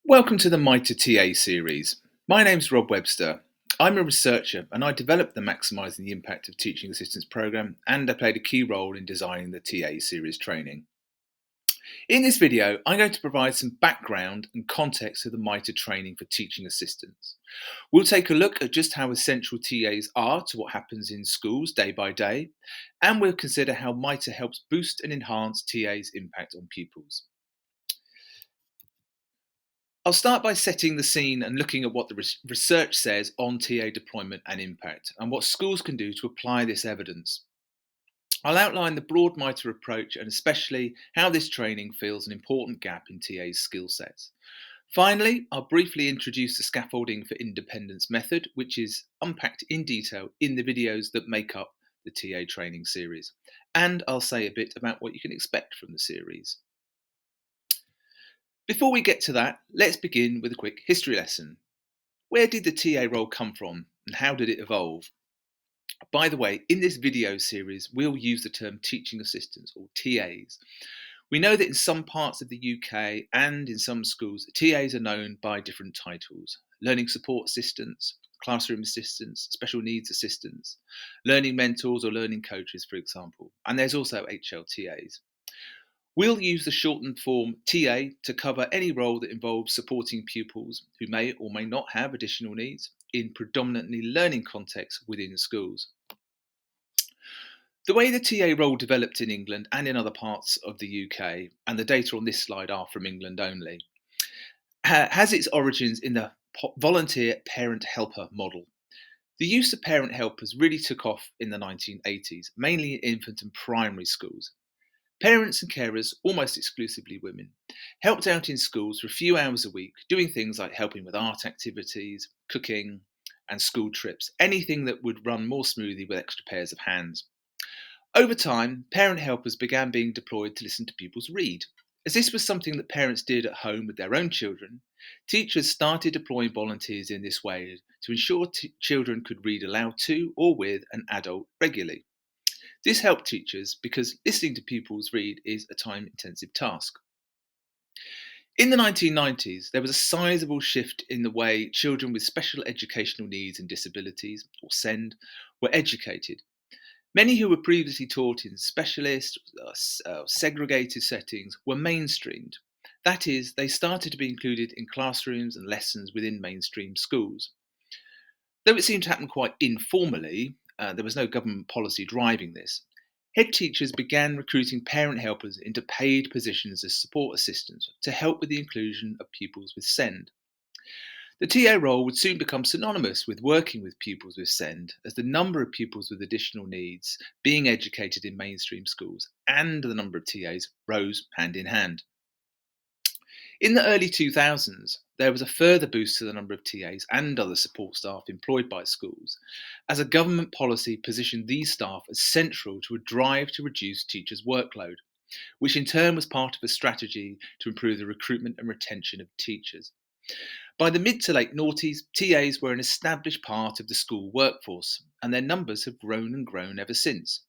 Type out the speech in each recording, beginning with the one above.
Welcome to the MITA TA series. My name's Rob Webster. I'm a researcher and I developed the Maximising the Impact of Teaching Assistants programme, and I played a key role in designing the TA series training. In this video, I'm going to provide some background and context to the MITA training for teaching assistants. We'll take a look at just how essential TAs are to what happens in schools day by day, and we'll consider how MITA helps boost and enhance TA's impact on pupils. I'll start by setting the scene and looking at what the research says on TA deployment and impact, and what schools can do to apply this evidence. I'll outline the broad MITA approach and especially how this training fills an important gap in TA's skill sets. Finally, I'll briefly introduce the scaffolding for independence method, which is unpacked in detail in the videos that make up the TA training series. And I'll say a bit about what you can expect from the series. Before we get to that, let's begin with a quick history lesson. Where did the TA role come from and how did it evolve? By the way, in this video series, we'll use the term teaching assistants or TAs. We know that in some parts of the UK and in some schools, TAs are known by different titles: learning support assistants, classroom assistants, special needs assistants, learning mentors or learning coaches, for example. And there's also HLTAs. We'll use the shortened form TA to cover any role that involves supporting pupils who may or may not have additional needs in predominantly learning contexts within schools. The way the TA role developed in England and in other parts of the UK, and the data on this slide are from England only, has its origins in the volunteer parent helper model. The use of parent helpers really took off in the 1980s, mainly in infant and primary schools. Parents and carers, almost exclusively women, helped out in schools for a few hours a week, doing things like helping with art activities, cooking, and school trips, anything that would run more smoothly with extra pairs of hands. Over time, parent helpers began being deployed to listen to pupils read. As this was something that parents did at home with their own children, teachers started deploying volunteers in this way to ensure children could read aloud to or with an adult regularly. This helped teachers because listening to pupils read is a time-intensive task. In the 1990s, there was a sizable shift in the way children with special educational needs and disabilities, or SEND, were educated. Many who were previously taught in specialist, segregated settings were mainstreamed. That is, they started to be included in classrooms and lessons within mainstream schools. Though it seemed to happen quite informally, there was no government policy driving this. Head teachers began recruiting parent helpers into paid positions as support assistants to help with the inclusion of pupils with SEND. The TA role would soon become synonymous with working with pupils with SEND, as the number of pupils with additional needs being educated in mainstream schools and the number of TAs rose hand in hand. In the early 2000s, there was a further boost to the number of TAs and other support staff employed by schools, as a government policy positioned these staff as central to a drive to reduce teachers' workload, which in turn was part of a strategy to improve the recruitment and retention of teachers. By the mid to late noughties, TAs were an established part of the school workforce, and their numbers have grown and grown ever since,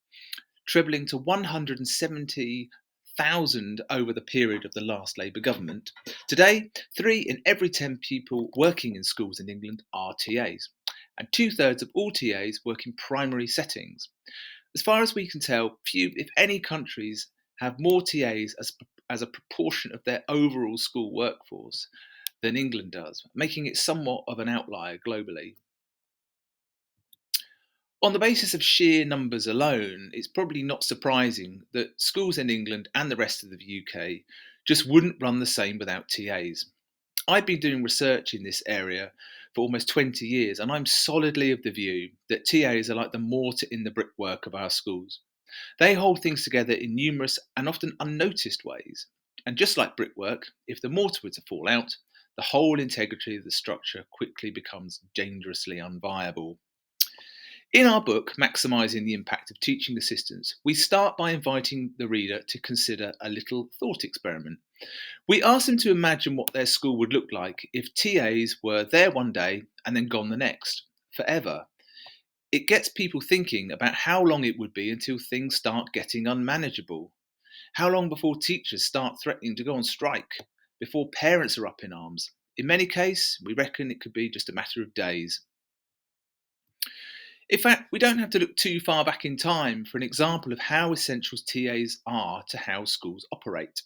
trebling to 170,000 over the period of the last Labour government. Today, 3 in every 10 people working in schools in England are TAs, and 2/3 of all TAs work in primary settings. As far as we can tell, few, if any, countries have more TAs as a proportion of their overall school workforce than England does, making it somewhat of an outlier globally. On the basis of sheer numbers alone, it's probably not surprising that schools in England and the rest of the UK just wouldn't run the same without TAs. I've been doing research in this area for almost 20 years, and I'm solidly of the view that TAs are like the mortar in the brickwork of our schools. They hold things together in numerous and often unnoticed ways. And just like brickwork, if the mortar were to fall out, the whole integrity of the structure quickly becomes dangerously unviable. In our book, Maximising the Impact of Teaching Assistants, we start by inviting the reader to consider a little thought experiment. We ask them to imagine what their school would look like if TAs were there one day and then gone the next, forever. It gets people thinking about how long it would be until things start getting unmanageable. How long before teachers start threatening to go on strike? Before parents are up in arms? In many cases, we reckon it could be just a matter of days. In fact, we don't have to look too far back in time for an example of how essential TAs are to how schools operate.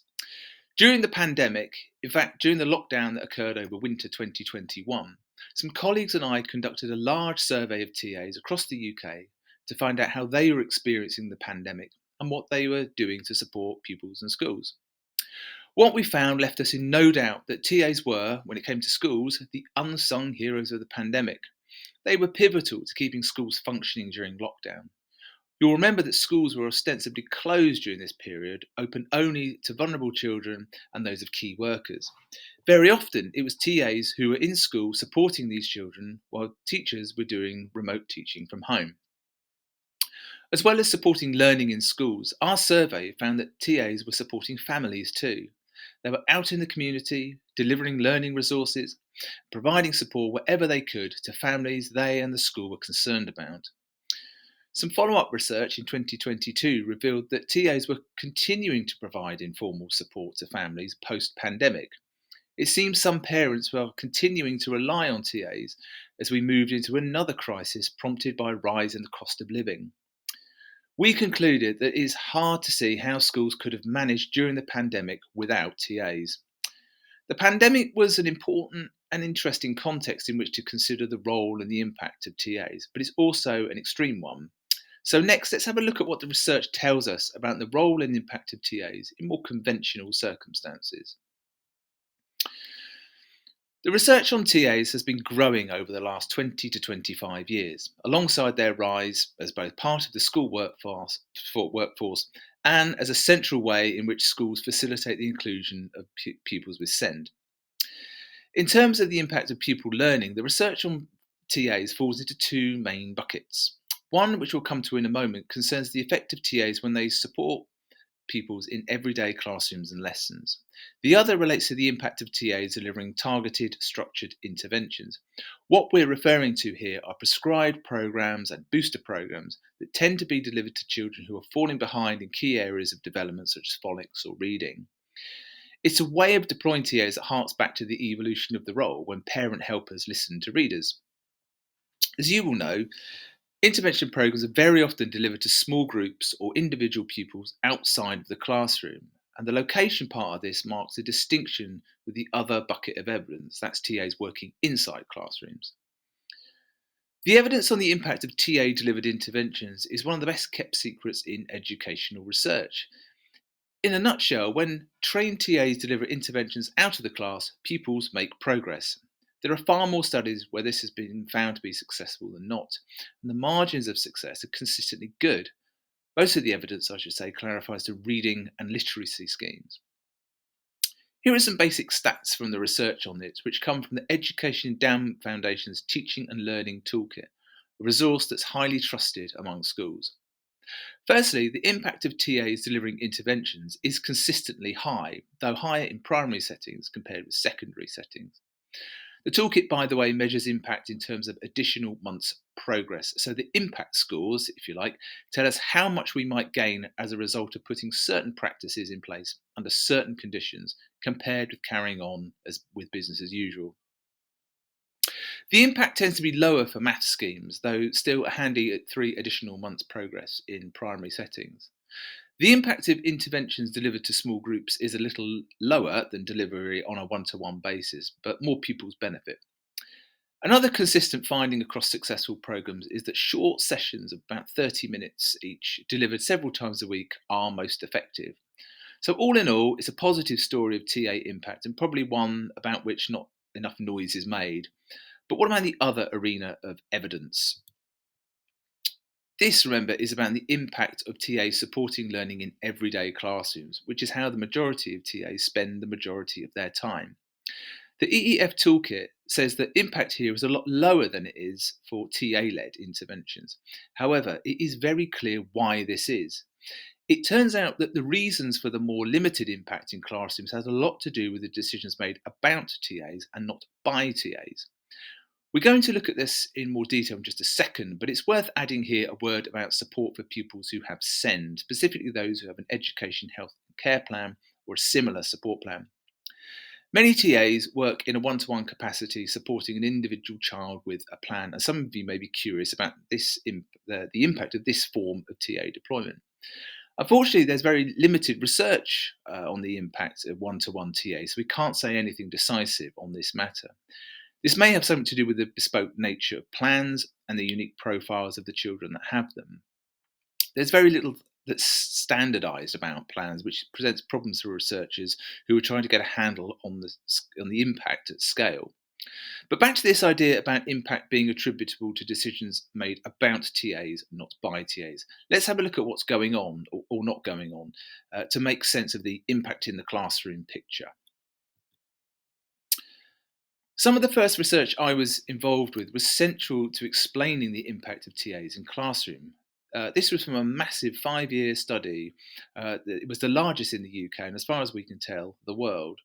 During the pandemic, in fact, during the lockdown that occurred over winter 2021, some colleagues and I conducted a large survey of TAs across the UK to find out how they were experiencing the pandemic and what they were doing to support pupils and schools. What we found left us in no doubt that TAs were, when it came to schools, the unsung heroes of the pandemic. They were pivotal to keeping schools functioning during lockdown. You'll remember that schools were ostensibly closed during this period, open only to vulnerable children and those of key workers. Very often, it was TAs who were in school supporting these children while teachers were doing remote teaching from home. As well as supporting learning in schools, our survey found that TAs were supporting families too. They were out in the community, delivering learning resources, providing support wherever they could to families they and the school were concerned about. Some follow up research in 2022 revealed that TAs were continuing to provide informal support to families post pandemic. It seems some parents were continuing to rely on TAs as we moved into another crisis prompted by a rise in the cost of living. We concluded that it is hard to see how schools could have managed during the pandemic without TAs. The pandemic was an important and interesting context in which to consider the role and the impact of TAs, but it's also an extreme one. So next, let's have a look at what the research tells us about the role and impact of TAs in more conventional circumstances. The research on TAs has been growing over the last 20 to 25 years, alongside their rise as both part of the school workforce and as a central way in which schools facilitate the inclusion of pupils with SEND. In terms of the impact of pupil learning, the research on TAs falls into two main buckets. One, which we'll come to in a moment, concerns the effect of TAs when they support pupils in everyday classrooms and lessons. The other relates to the impact of TAs delivering targeted, structured interventions. What we're referring to here are prescribed programs and booster programs that tend to be delivered to children who are falling behind in key areas of development such as phonics or reading. It's a way of deploying TAs that harks back to the evolution of the role when parent helpers listen to readers. As you will know, intervention programs are very often delivered to small groups or individual pupils outside of the classroom, and the location part of this marks a distinction with the other bucket of evidence, that's TAs working inside classrooms. The evidence on the impact of TA delivered interventions is one of the best kept secrets in educational research. In a nutshell, when trained TAs deliver interventions out of the class, pupils make progress. There are far more studies where this has been found to be successful than not, and the margins of success are consistently good. Most of the evidence, I should say, clarifies to reading and literacy schemes. Here are some basic stats from the research on this, which come from the Education Endowment Foundation's Teaching and Learning Toolkit, a resource that's highly trusted among schools. Firstly, the impact of TAs delivering interventions is consistently high, though higher in primary settings compared with secondary settings. The toolkit, by the way, measures impact in terms of additional months' progress. So the impact scores, if you like, tell us how much we might gain as a result of putting certain practices in place under certain conditions compared with carrying on as with business as usual. The impact tends to be lower for maths schemes, though still handy at 3 additional months' progress in primary settings. The impact of interventions delivered to small groups is a little lower than delivery on a one-to-one basis, but more pupils benefit. Another consistent finding across successful programs is that short sessions of about 30 minutes each, delivered several times a week, are most effective. So all in all, it's a positive story of TA impact and probably one about which not enough noise is made. But what about the other arena of evidence? This, remember, is about the impact of TAs supporting learning in everyday classrooms, which is how the majority of TAs spend the majority of their time. The EEF toolkit says that impact here is a lot lower than it is for TA-led interventions. However, it is very clear why this is. It turns out that the reasons for the more limited impact in classrooms has a lot to do with the decisions made about TAs and not by TAs. We're going to look at this in more detail in just a second, but it's worth adding here a word about support for pupils who have SEND, specifically those who have an education, health and care plan or a similar support plan. Many TAs work in a one-to-one capacity supporting an individual child with a plan, and some of you may be curious about the impact of this form of TA deployment. Unfortunately, there's very limited research on the impact of one-to-one TA, so we can't say anything decisive on this matter. This may have something to do with the bespoke nature of plans and the unique profiles of the children that have them. There's very little that's standardized about plans, which presents problems for researchers who are trying to get a handle on the impact at scale. But back to this idea about impact being attributable to decisions made about TAs, not by TAs. Let's have a look at what's going on or not going on to make sense of the impact in the classroom picture. Some of the first research I was involved with was central to explaining the impact of TAs in classroom. This was from a massive 5-year study. It was the largest in the UK and, as far as we can tell, the world.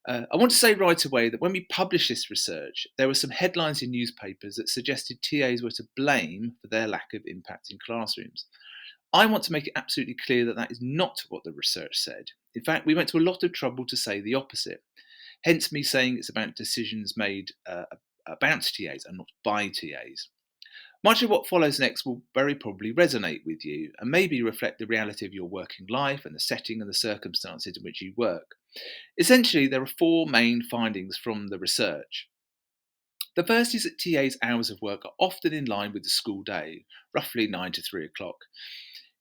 I want to say right away that when we published this research, there were some headlines in newspapers that suggested TAs were to blame for their lack of impact in classrooms. I want to make it absolutely clear that that is not what the research said. In fact, we went to a lot of trouble to say the opposite. Hence, me saying it's about decisions made about TAs and not by TAs. Much of what follows next will very probably resonate with you and maybe reflect the reality of your working life and the setting and the circumstances in which you work. Essentially, there are 4 main findings from the research. The first is that TA's hours of work are often in line with the school day, roughly 9 to 3 o'clock.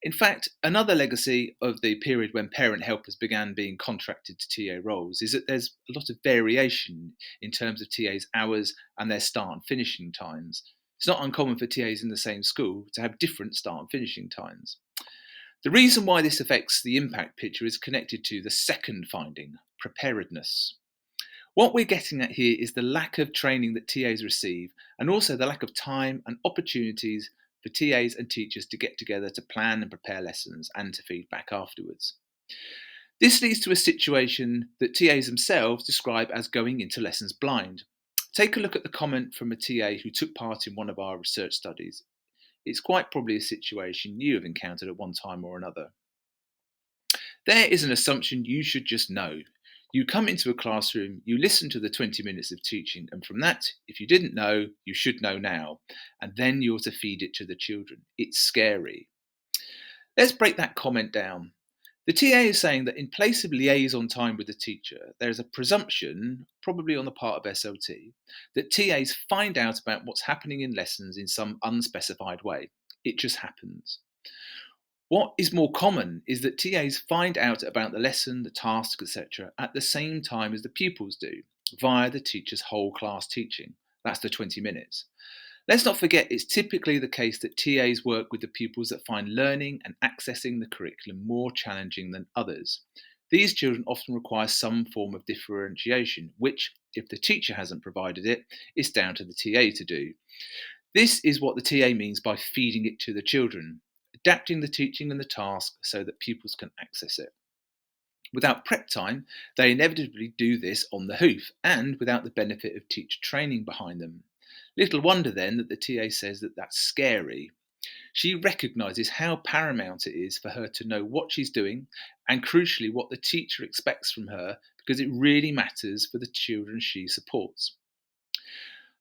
In fact, another legacy of the period when parent helpers began being contracted to TA roles is that there's a lot of variation in terms of TA's hours and their start and finishing times. It's not uncommon for TAs in the same school to have different start and finishing times. The reason why this affects the impact picture is connected to the second finding, preparedness. What we're getting at here is the lack of training that TAs receive and also the lack of time and opportunities for TAs and teachers to get together to plan and prepare lessons and to feed back afterwards. This leads to a situation that TAs themselves describe as going into lessons blind. Take a look at the comment from a TA who took part in one of our research studies. It's quite probably a situation you have encountered at one time or another. There is an assumption you should just know. You come into a classroom, you listen to the 20 minutes of teaching, and from that, if you didn't know, you should know now. And then you're to feed it to the children. It's scary. Let's break that comment down. The TA is saying that in place of liaison time with the teacher, there is a presumption, probably on the part of SLT, that TAs find out about what's happening in lessons in some unspecified way. It just happens. What is more common is that TAs find out about the lesson, the task, etc., at the same time as the pupils do, via the teacher's whole class teaching. That's the 20 minutes. Let's not forget it's typically the case that TAs work with the pupils that find learning and accessing the curriculum more challenging than others. These children often require some form of differentiation, which, if the teacher hasn't provided it, is down to the TA to do. This is what the TA means by feeding it to the children, adapting the teaching and the task so that pupils can access it. Without prep time, they inevitably do this on the hoof and without the benefit of teacher training behind them. Little wonder then that the TA says that that's scary. She recognises how paramount it is for her to know what she's doing and, crucially, what the teacher expects from her, because it really matters for the children she supports.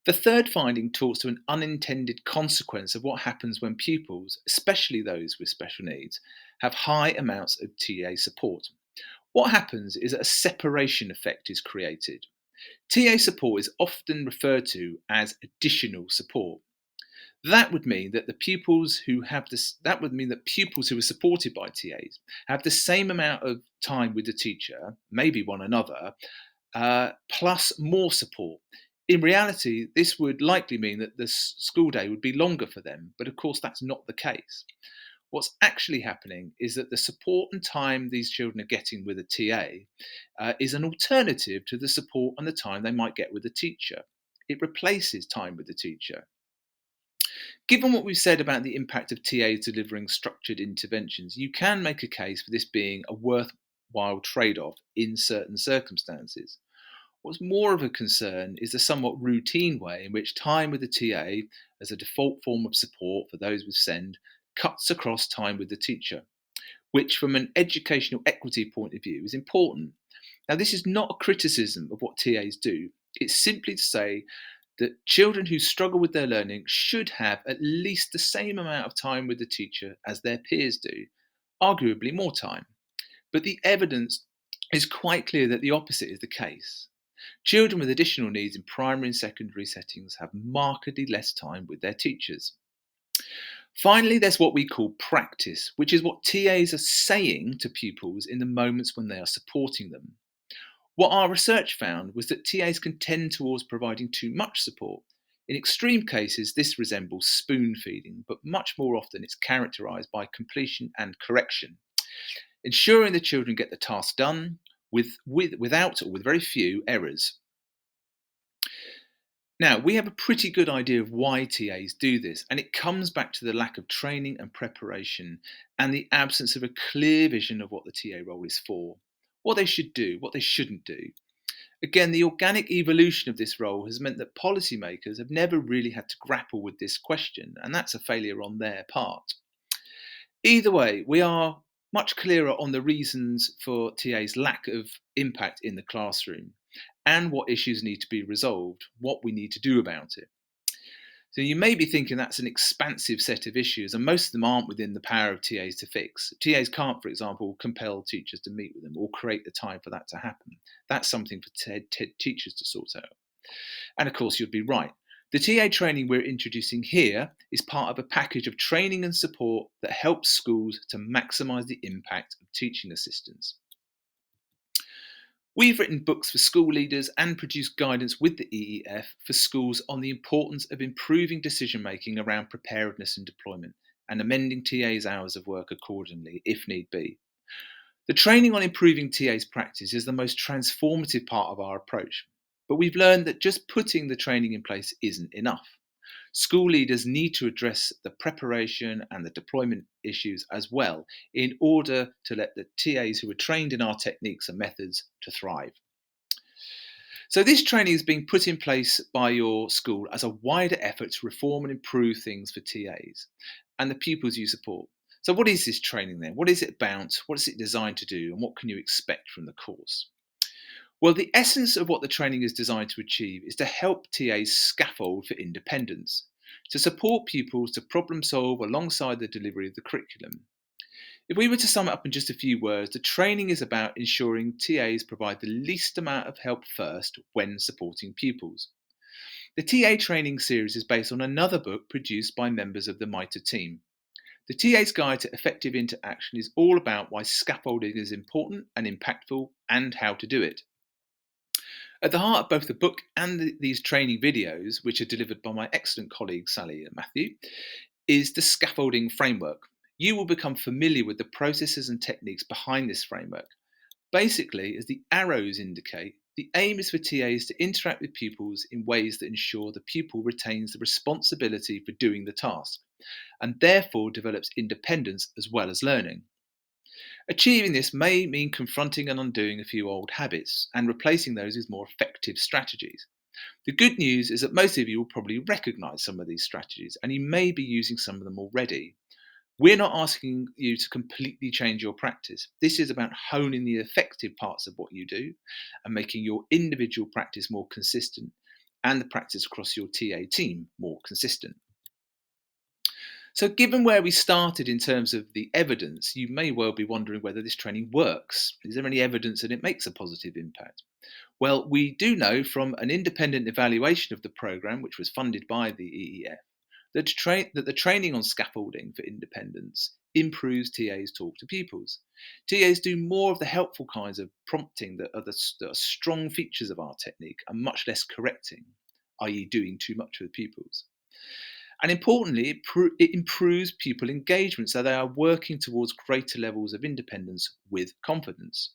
The third finding talks to an unintended consequence of what happens when pupils, especially those with special needs, have high amounts of TA support. What happens is that a separation effect is created. TA support is often referred to as additional support. That would mean that pupils who are supported by TAs have the same amount of time with the teacher, maybe one another, plus more support. In reality, this would likely mean that the school day would be longer for them, but of course that's not the case. What's actually happening is that the support and time these children are getting with a TA is an alternative to the support and the time they might get with a teacher. It replaces time with the teacher. Given what we've said about the impact of TAs delivering structured interventions, you can make a case for this being a worthwhile trade-off in certain circumstances. What's more of a concern is the somewhat routine way in which time with the TA, as a default form of support for those with SEND, cuts across time with the teacher, which from an educational equity point of view is important. Now, this is not a criticism of what TAs do. It's simply to say that children who struggle with their learning should have at least the same amount of time with the teacher as their peers do, arguably more time. But the evidence is quite clear that the opposite is the case. Children with additional needs in primary and secondary settings have markedly less time with their teachers. Finally, there's what we call practice, which is what TAs are saying to pupils in the moments when they are supporting them. What our research found was that TAs can tend towards providing too much support. In extreme cases, this resembles spoon feeding, but much more often it's characterised by completion and correction, ensuring the children get the task done without or with very few errors. Now, we have a pretty good idea of why TAs do this, and it comes back to the lack of training and preparation and the absence of a clear vision of what the TA role is for, what they should do, what they shouldn't do. Again, the organic evolution of this role has meant that policymakers have never really had to grapple with this question, and that's a failure on their part. Either way, we are much clearer on the reasons for TA's lack of impact in the classroom and what issues need to be resolved, what we need to do about it. So you may be thinking that's an expansive set of issues, and most of them aren't within the power of TAs to fix. TAs can't, for example, compel teachers to meet with them or create the time for that to happen. That's something for teachers to sort out. And of course, you'd be right. The TA training we're introducing here is part of a package of training and support that helps schools to maximise the impact of teaching assistants. We've written books for school leaders and produced guidance with the EEF for schools on the importance of improving decision making around preparedness and deployment and amending TA's hours of work accordingly if need be. The training on improving TA's practice is the most transformative part of our approach, but we've learned that just putting the training in place isn't enough. School leaders need to address the preparation and the deployment issues as well in order to let the TAs who are trained in our techniques and methods to thrive. So this training is being put in place by your school as a wider effort to reform and improve things for TAs and the pupils you support. So what is this training then? What is it about? What is it designed to do? And what can you expect from the course? Well, the essence of what the training is designed to achieve is to help TAs scaffold for independence, to support pupils to problem solve alongside the delivery of the curriculum. If we were to sum it up in just a few words, the training is about ensuring TAs provide the least amount of help first when supporting pupils. The TA training series is based on another book produced by members of the MITA team. The TA's Guide to Effective Interaction is all about why scaffolding is important and impactful and how to do it. At the heart of both the book and these training videos, which are delivered by my excellent colleagues Sally and Matthew, is the scaffolding framework. You will become familiar with the processes and techniques behind this framework. Basically, as the arrows indicate, the aim is for TAs to interact with pupils in ways that ensure the pupil retains the responsibility for doing the task and therefore develops independence as well as learning. Achieving this may mean confronting and undoing a few old habits and replacing those with more effective strategies. The good news is that most of you will probably recognise some of these strategies and you may be using some of them already. We're not asking you to completely change your practice. This is about honing the effective parts of what you do and making your individual practice more consistent and the practice across your TA team more consistent. So, given where we started in terms of the evidence, you may well be wondering whether this training works. Is there any evidence that it makes a positive impact? Well, we do know from an independent evaluation of the programme, which was funded by the EEF, that the training on scaffolding for independence improves TA's talk to pupils. TAs do more of the helpful kinds of prompting that are strong features of our technique and much less correcting, i.e., doing too much with pupils. And importantly, it improves pupil engagement so they are working towards greater levels of independence with confidence.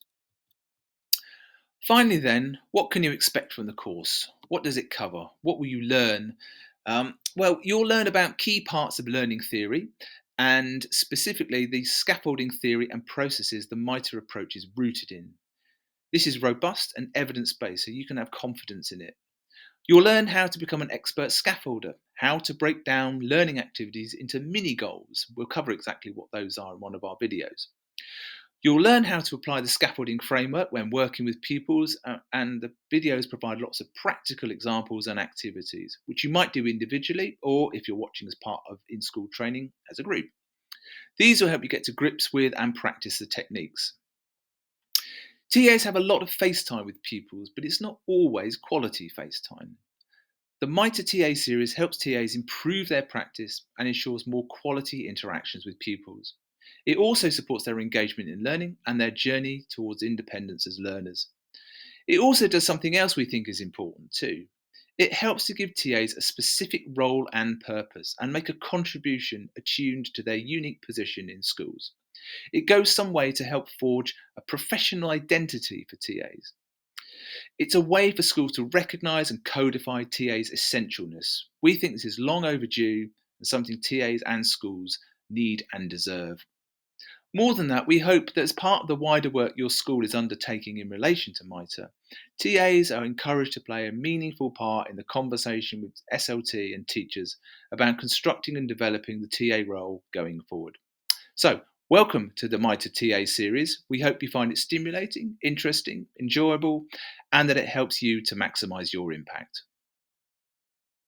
Finally, then, what can you expect from the course? What does it cover? What will you learn? Well, you'll learn about key parts of learning theory and specifically the scaffolding theory and processes the MITA approach is rooted in. This is robust and evidence-based, so you can have confidence in it. You'll learn how to become an expert scaffolder, how to break down learning activities into mini goals. We'll cover exactly what those are in one of our videos. You'll learn how to apply the scaffolding framework when working with pupils, and the videos provide lots of practical examples and activities, which you might do individually or if you're watching as part of in school training as a group. These will help you get to grips with and practice the techniques. TAs have a lot of face time with pupils, but it's not always quality face time. The MITA TA series helps TAs improve their practice and ensures more quality interactions with pupils. It also supports their engagement in learning and their journey towards independence as learners. It also does something else we think is important too. It helps to give TAs a specific role and purpose and make a contribution attuned to their unique position in schools. It goes some way to help forge a professional identity for TAs. It's a way for schools to recognise and codify TA's essentialness. We think this is long overdue and something TAs and schools need and deserve. More than that, we hope that as part of the wider work your school is undertaking in relation to MITA, TAs are encouraged to play a meaningful part in the conversation with SLT and teachers about constructing and developing the TA role going forward. So, welcome to the MITA TA series. We hope you find it stimulating, interesting, enjoyable, and that it helps you to maximise your impact.